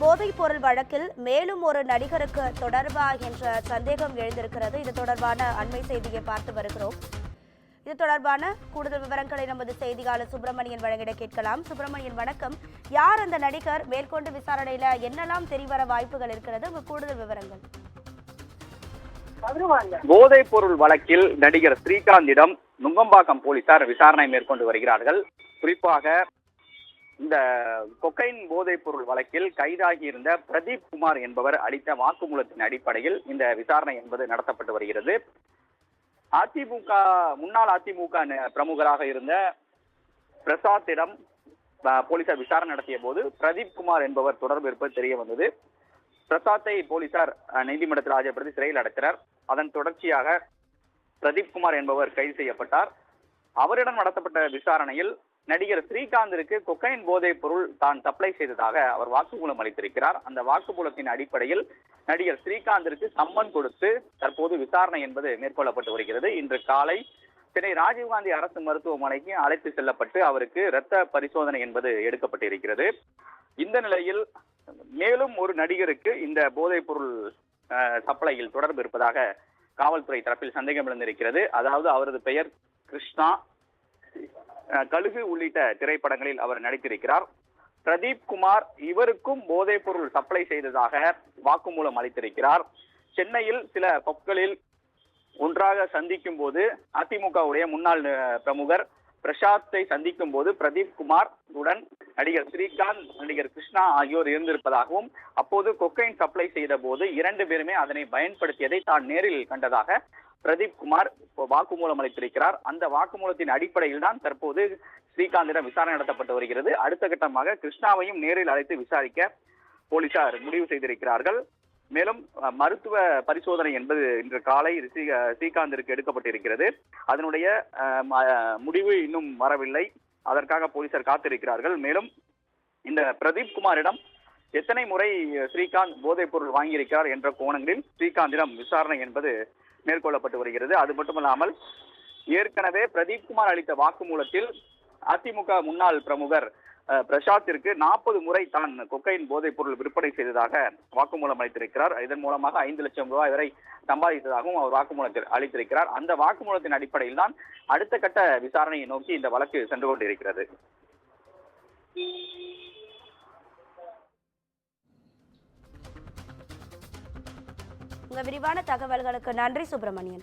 போதைப் பொருள் வழக்கில் மேலும் ஒரு நடிகருக்கு தொடர்பா என்ற சந்தேகம் எழுந்திருக்கிறது. இது தொடர்பான அண்மை செய்தியை பார்த்து வருகிறோம். இது தொடர்பான கூடுதல் விவரங்களை நமது செய்தியாளர் சுப்பிரமணியன் வழங்கிட கேட்கலாம். சுப்பிரமணியன் வணக்கம். யார் அந்த நடிகர்? மேற்கொண்டு விசாரணையில என்னெல்லாம் தெரியவர வாய்ப்புகள் இருக்கிறது? உங்க கூடுதல் விவரங்கள். போதைப் பொருள் வழக்கில் நடிகர் ஸ்ரீகாந்திடம் நுங்கம்பாக்கம் போலீசார் விசாரணை மேற்கொண்டு வருகிறார்கள். குறிப்பாக இந்த கொக்கைன் போதைப் பொருள் வழக்கில் கைதாகி இருந்த பிரதீப் குமார் என்பவர் அளித்த வாக்குமூலத்தின் அடிப்படையில் இந்த விசாரணை என்பது நடத்தப்பட்டு வருகிறது. முன்னாள் அதிமுக பிரமுகராக இருந்த பிரசாத்திடம் போலீசார் விசாரணை நடத்திய போது பிரதீப் குமார் என்பவர் தொடர்பு இருப்பது தெரிய வந்தது. பிரசாத்தை போலீசார் நீதிமன்றத்தில் ஆஜர்படுத்தி சிறையில் அடைத்தனர். அதன் தொடர்ச்சியாக பிரதீப் குமார் என்பவர் கைது செய்யப்பட்டார். அவரிடம் நடத்தப்பட்ட விசாரணையில் நடிகர் ஸ்ரீகாந்திற்கு கொக்கைன் போதைப் பொருள் தான் சப்ளை செய்ததாக அவர் வாக்குமூலம் அளித்திருக்கிறார். அந்த வாக்குமூலத்தின் அடிப்படையில் நடிகர் ஸ்ரீகாந்திற்கு சம்மன் கொடுத்து தற்போது விசாரணை என்பது மேற்கொள்ளப்பட்டு வருகிறது. இன்று காலை சென்னை ராஜீவ்காந்தி அரசு மருத்துவமனைக்கு அழைத்து செல்லப்பட்டு அவருக்கு இரத்த பரிசோதனை என்பது எடுக்கப்பட்டிருக்கிறது. இந்த நிலையில் மேலும் ஒரு நடிகருக்கு இந்த போதைப் பொருள் சப்ளையில் தொடர்பு இருப்பதாக காவல்துறை தரப்பில் சந்தேகம் எழுந்திருக்கிறது. அதாவது அவரது பெயர் கிருஷ்ணா. கழுகு உள்ளிட்ட திரைப்படங்களில் அவர் நடித்திருக்கிறார். பிரதீப் குமார் இவருக்கும் போதைப் பொருள் சப்ளை செய்ததாக வாக்குமூலம் அளித்திருக்கிறார். சென்னையில் சில பப்களில் ஒன்றாக சந்திக்கும் போது அதிமுகவுடைய முன்னாள் பிரமுகர் பிரசாத்தை சந்திக்கும் போது பிரதீப் குமார் உடன் நடிகர் ஸ்ரீகாந்த், நடிகர் கிருஷ்ணா ஆகியோர் இருந்திருப்பதாகவும் அப்போது கொக்கைன் சப்ளை செய்த போது இரண்டு பேருமே அதனை பயன்படுத்தியதை தான் நேரில் கண்டதாக பிரதீப் குமார் வாக்குமூலம் அளித்திருக்கிறார். அந்த வாக்குமூலத்தின் அடிப்படையில் தான் தற்போது ஸ்ரீகாந்திடம் விசாரணை நடத்தப்பட்டு வருகிறது. அடுத்த கட்டமாக கிருஷ்ணாவையும் நேரில் அழைத்து விசாரிக்க போலீசார் முடிவு செய்திருக்கிறார்கள். மேலும் மருத்துவ பரிசோதனை என்பது இன்று காலை ஸ்ரீகாந்திற்கு எடுக்கப்பட்டிருக்கிறது. அதனுடைய முடிவு இன்னும் வரவில்லை. அதற்காக போலீசார் காத்திருக்கிறார்கள். மேலும் இந்த பிரதீப் குமாரிடம் எத்தனை முறை ஸ்ரீகாந்த் போதைப் பொருள் வாங்கியிருக்கிறார் என்ற கோணங்களில் ஸ்ரீகாந்திடம் விசாரணை என்பது மேற்கொள்ளப்பட்டு வருகிறது. அது மட்டுமல்லாமல் ஏற்கனவே பிரதீப் குமார் அளித்த வாக்குமூலத்தில் அதிமுக முன்னாள் பிரமுகர் பிரசாத்திற்கு 40 முறை தான் கொக்கைன் போதைப் பொருள் விற்பனை செய்ததாக வாக்குமூலம் அளித்திருக்கிறார். இதன் மூலமாக 5 லட்சம் ரூபாய் வரை சம்பாதித்ததாகவும் அவர் வாக்குமூலத்தில் அளித்திருக்கிறார். அந்த வாக்குமூலத்தின் அடிப்படையில் தான் அடுத்த கட்ட விசாரணையை நோக்கி இந்த வழக்கு சென்று கொண்டிருக்கிறது. உங்க விரிவான தகவல்களுக்கு நன்றி சுப்பிரமணியன்.